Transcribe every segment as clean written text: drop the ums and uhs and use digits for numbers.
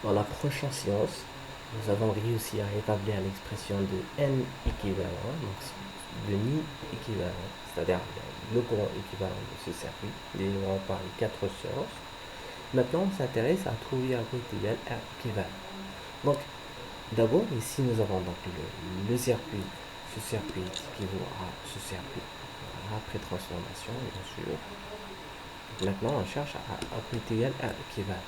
Dans la prochaine séance, nous avons réussi à établir l'expression de n équivalent, donc de ni équivalent, c'est-à-dire le courant équivalent de ce circuit, délivrant par les quatre sources. Maintenant, on s'intéresse à trouver R égal R équivalent. Donc, d'abord, ici, nous avons donc le circuit, ce circuit équivaut à ce circuit, après transformation, bien sûr. Maintenant, on cherche à R égal R équivalent.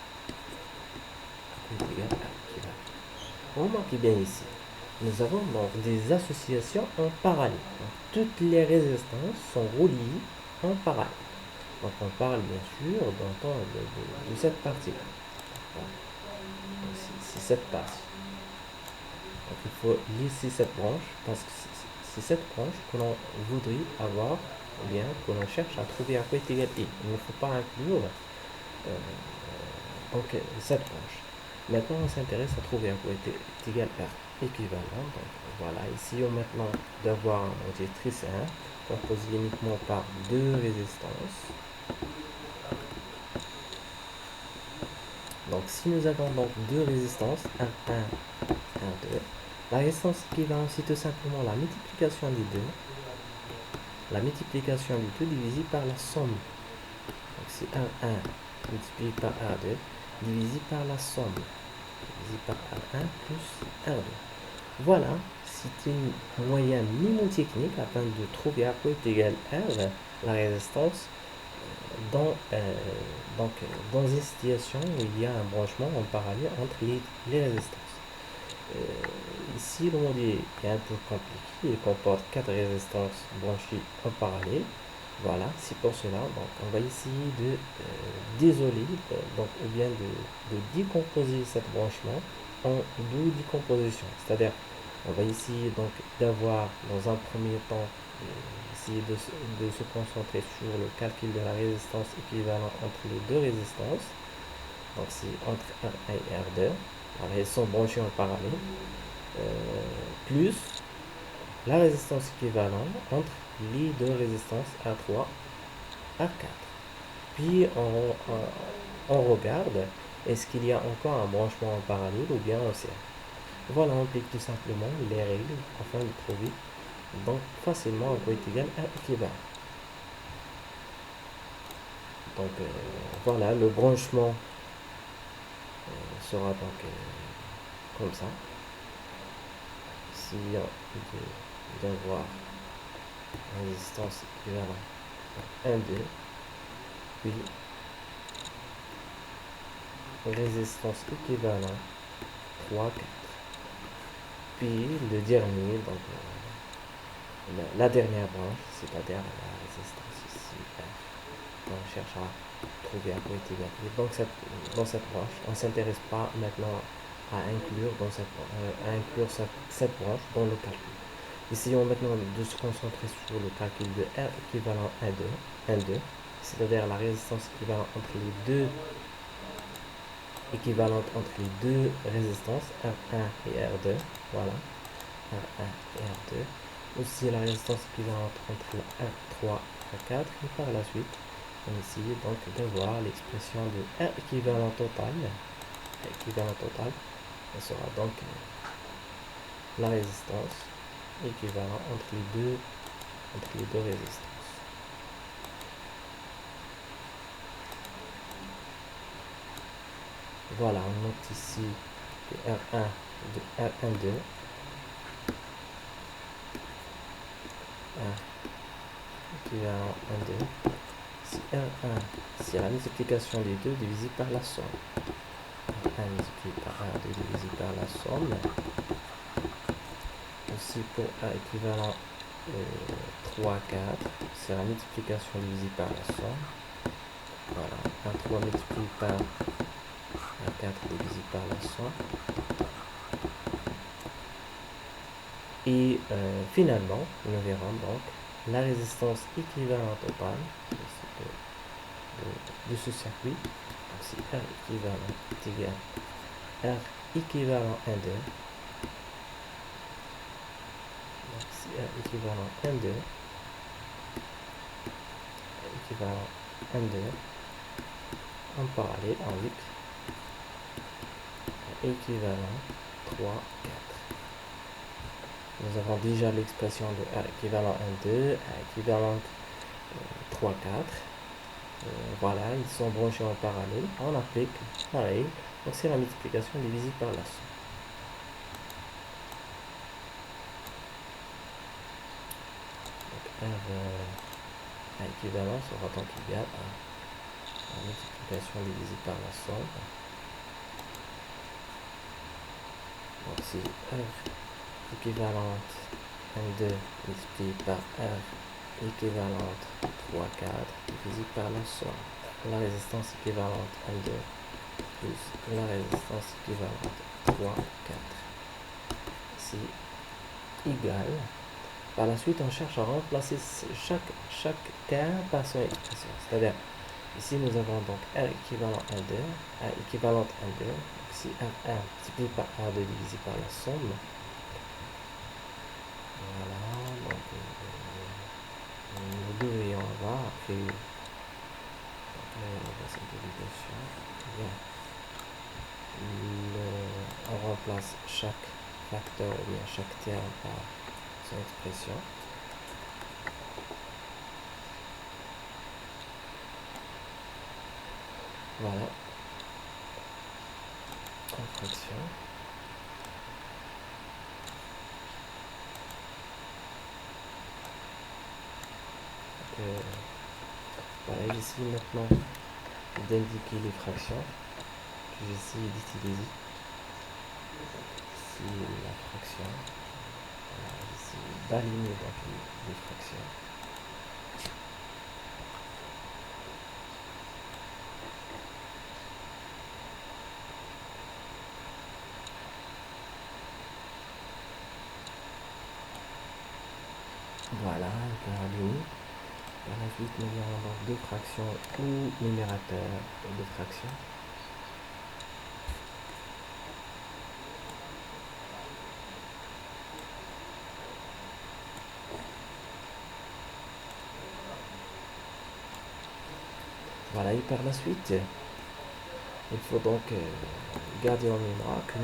R égal R équivalent. On remarque bien ici, nous avons donc des associations en parallèle. Donc, toutes les résistances sont reliées en parallèle. Donc on parle bien sûr de cette partie-là. Voilà. C'est cette partie. Donc il faut lisser cette branche parce que c'est cette branche que l'on voudrait avoir, ou bien que l'on cherche à trouver à quoi est égal I. Il ne faut pas inclure donc, cette branche. Maintenant, on s'intéresse à trouver à quoi est égal R équivalent. Donc, voilà, essayons maintenant d'avoir un objet très simple, composé uniquement par deux résistances. Donc, si nous avons donc deux résistances, R1, R2, la résistance équivalente, c'est tout simplement la multiplication des deux. La multiplication des deux divisé par la somme. Donc, c'est R1 multiplié par R2 divisé par la somme. Divisé par R1 plus R2. Voilà, c'est une moyenne mnémotechnique afin de trouver à quoi est égal R, la résistance, dans, donc, dans une situation où il y a un branchement en parallèle entre les résistances. Ici, le modèle est un peu compliqué, il comporte quatre résistances branchées en parallèle. Voilà, c'est pour cela, donc on va essayer de désoler, donc, ou bien de décomposer cette branchement en deux décompositions. C'est-à-dire, on va essayer donc d'avoir dans un premier temps, essayer de se concentrer sur le calcul de la résistance équivalente entre les deux résistances. Donc c'est entre R1 et R2. Alors elles sont branchées en parallèle. Plus la résistance équivalente entre les deux résistances R3, R4. Puis on regarde, est-ce qu'il y a encore un branchement en parallèle ou bien en cercle. Voilà, on applique tout simplement les règles afin de trouver donc facilement un est égal à équivalent. Donc voilà, le branchement sera donc comme ça. Ici, on vient voir résistance équivalente 1, 2, puis résistance équivalente 3, 4. Puis le dernier, donc la dernière branche, c'est-à-dire la résistance ici, R. On cherche à trouver à quoi est égal. Dans cette branche, on ne s'intéresse pas maintenant à inclure, cette branche dans le calcul. Essayons maintenant de se concentrer sur le calcul de R équivalent 1,2, c'est-à-dire la résistance équivalente entre les deux résistances, R1 et R2. Voilà, R1 et R2. Aussi la résistance équivalente entre R3 et R4. Et par la suite, on essaye donc de voir l'expression de R équivalent total. Ce sera donc la résistance équivalente entre les deux résistances. Voilà, on note ici que R1 de R12, équivalent 1,2. Si R1, c'est la multiplication des deux divisé par la somme. R1 multiplié par R2 divisé par la somme. Aussi pour A équivalent 3, 4, c'est la multiplication divisée par la somme. Voilà, 1, 3 multiplié par 1, 4 divisé par la somme. Et finalement, nous verrons donc la résistance équivalente totale de ce circuit. Donc si R équivalent est égal R équivalent 1, 2. Donc si R équivalent 1, 2. Équivalent 1, 2. En parallèle, en 8. équivalent 3, 4. Nous avons déjà l'expression de R équivalent 1, 2, R équivalent 3, 4. Voilà, ils sont branchés en parallèle. On applique pareil. Donc c'est la multiplication divisée par la somme. Donc R équivalent sera donc égal à la multiplication divisée par la somme. Donc si R équivalente 1, 2 multiplié par R équivalente 3, 4 divisé par la somme. La résistance équivalente 1, 2 plus la résistance équivalente 3, 4. C'est égal. Par la suite, on cherche à remplacer chaque terme par son expression. C'est-à-dire, ici, nous avons donc R équivalent 1, 2, R équivalente 1, 2. Donc, si R1 multiplié par R2 divisé par la somme, voilà, donc nous devrions avoir après la simplification, on remplace chaque facteur ou bien chaque terme par son expression. Voilà. En fraction. Voilà, j'essaie maintenant d'indiquer les fractions que j'essaie d'utiliser. Ici la fraction. Voilà, j'essaie d'aligner donc les fractions. Voilà, un peu aligné. Par la suite, nous avons donc deux fractions ou numérateurs de fractions. Voilà, et par la suite, il faut donc garder en mémoire que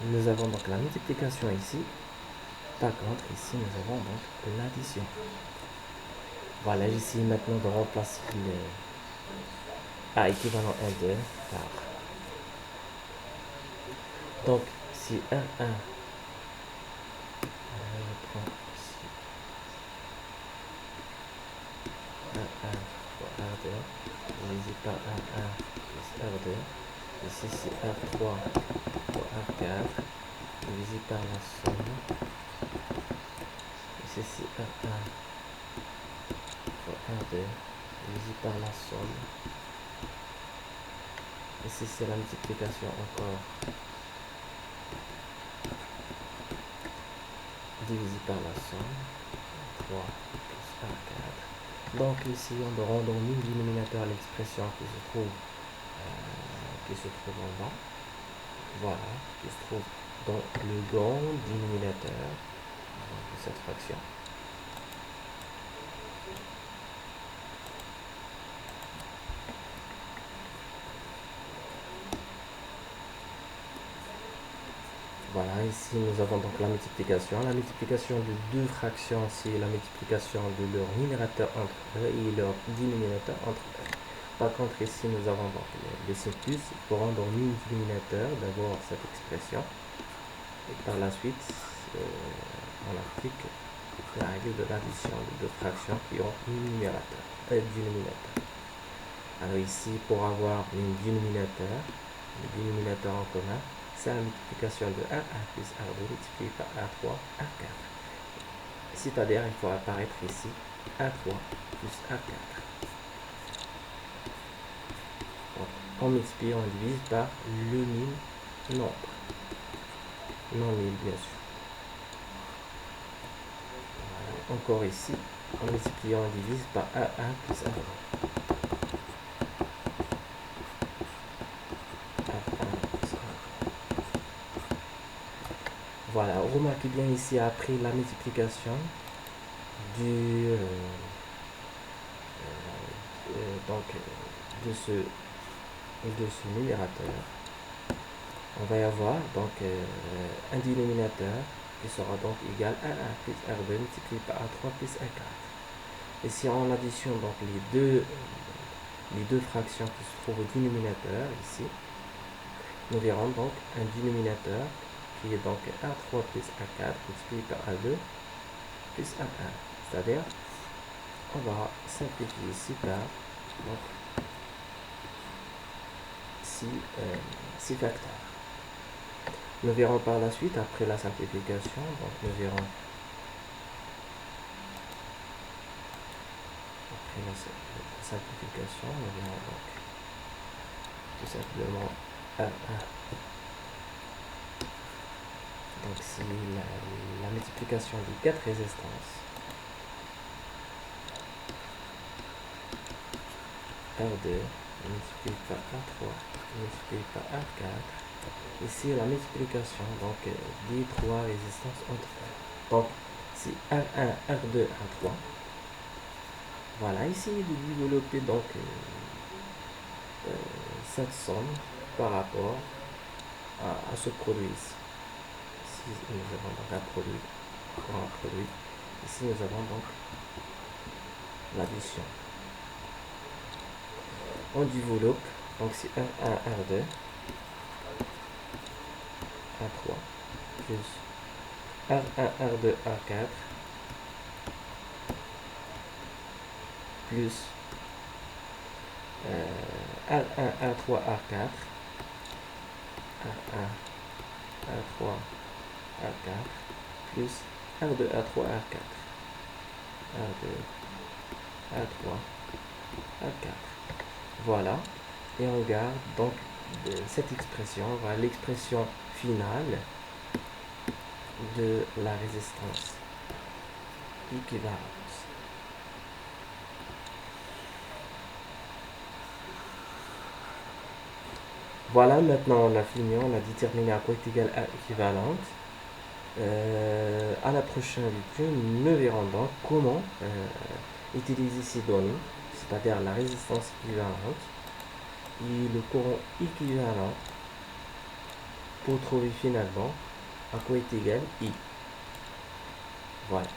nous avons donc la multiplication ici. Par contre, ici, nous avons donc l'addition. Voilà, j'essaie maintenant de remplacer le A équivalent 1, 2 par. Donc, si R1, je prends ici R1 fois R2, divisé par R1 plus R2. Ici, c'est R3 fois R4, divisé par la somme. Ici, c'est R1 fois R2, divisé par la somme. Ici, c'est la multiplication encore. Divisé par la somme. 3 plus A4. Donc, essayons de rendre au dénominateur l'expression qui se trouve en bas. Voilà, qui se trouve dans le grand dénominateur de cette fraction. Voilà, ici nous avons donc la multiplication. La multiplication de deux fractions, c'est la multiplication de leur numérateur entre eux et leur dénominateur entre eux. Par contre, ici nous avons donc les simplus pour rendre au dénominateur d'abord cette expression. Et par la suite, on applique la règle de l'addition de deux fractions qui ont un numérateur, dénominateur. Alors ici, pour avoir le dénominateur en commun, c'est la multiplication de R1 plus R2 multiplié par R3, R4. C'est-à-dire, il faut apparaître ici R3 plus R4. Donc, on multiplie, on divise par le même nombre. Non nul, bien sûr. Voilà. Encore ici, on multiplie, on divise par R1 plus R2. Voilà, remarquez bien ici, après la multiplication donc de ce numérateur, on va y avoir donc un dénominateur qui sera donc égal à 1 plus R2 multiplié par A3 plus A4. Et si on additionne donc les deux fractions qui se trouvent au dénominateur ici, nous verrons donc un dénominateur qui est donc A3 plus A4 multiplié par A2 plus A1. C'est-à-dire, on va simplifier ici par donc, 6 facteurs. Nous verrons par la suite, après la simplification, donc nous verrons après la simplification, nous verrons donc tout simplement R1. Donc c'est la multiplication des 4 résistances. R2 multiplié par R3 multiplié par R4. Ici la multiplication donc des 3 résistances entre elles. Donc c'est R1, R2, R3. Voilà, essayez de développer donc cette somme par rapport à ce produit ici. Ici nous avons donc un produit, encore un produit. Ici nous avons donc l'addition. On développe, donc c'est R1, R2, R3, plus R1, R2, R4, plus R1, R3, R4, R1, R3, R4, plus R2, R3, R4, R2, R3, R4. Voilà, et on regarde donc cette expression, voilà l'expression finale de la résistance équivalente. Voilà, maintenant on a fini, on a déterminé à quoi est égal à équivalente. À la prochaine vidéo, nous verrons donc comment utiliser ces données, c'est-à-dire la résistance équivalente et le courant équivalent pour trouver finalement à quoi est égal I. Voilà.